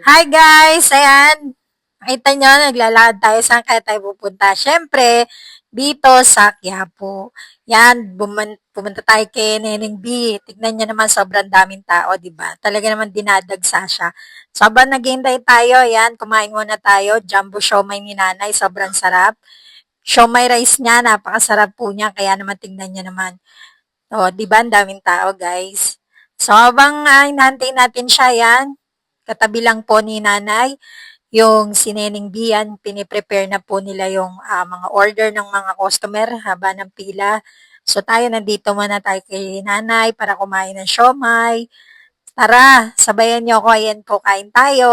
Hi guys! Ayan, nakita nyo, naglalakad tayo. Saan kaya tayo pupunta? Siyempre, dito sa Quiapo. Yan, pumunta tayo kay Neneng B. Tignan nyo naman, sobrang daming tao, di ba? Talaga naman dinadagsa siya. Sobrang naghihintay tayo. Yan, kumain muna tayo. Jumbo siomai ni nanay, sobrang sarap. Siomai rice niya, napakasarap po niya. Kaya naman tignan nyo naman. O, di ba? Ang daming tao, guys. So, habang hinahantay natin siya, yan, katabi lang po ni nanay, yung sineneng biyan, piniprepare na po nila yung mga order ng mga customer haba ng pila. So, tayo nandito muna tayo kay nanay para kumain ng siomay. Tara, sabayan niyo ako. Ayan po, kain tayo.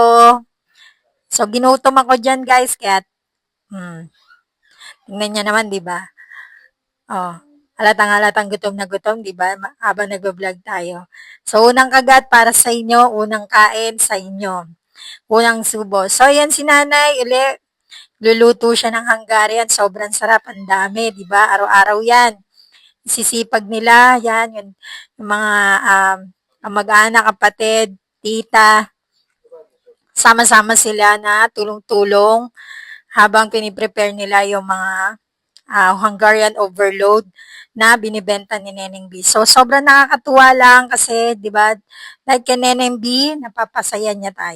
So, ginutom ako dyan, guys. Kaya, tingnan niya naman, di ba? Oh, halatang-halatang gutom na gutom, 'di ba? Habang nagvo-vlog tayo. So unang kagat para sa inyo, unang kain sa inyo. Unang subo. So yan si Nanay, uli luluto siya ng Hungarian, sobrang sarap, ang dami, 'di ba? Araw-araw 'yan. Sisipag nila, 'yan, yung mga kamag-anak, kapatid, tita, sama-sama sila na tulong-tulong habang piniprepare nila yung mga Hungarian overload na binibenta ni Neneng B. So, sobrang nakakatuwa lang kasi, di ba, like kay Neneng B, napapasaya niya tayo.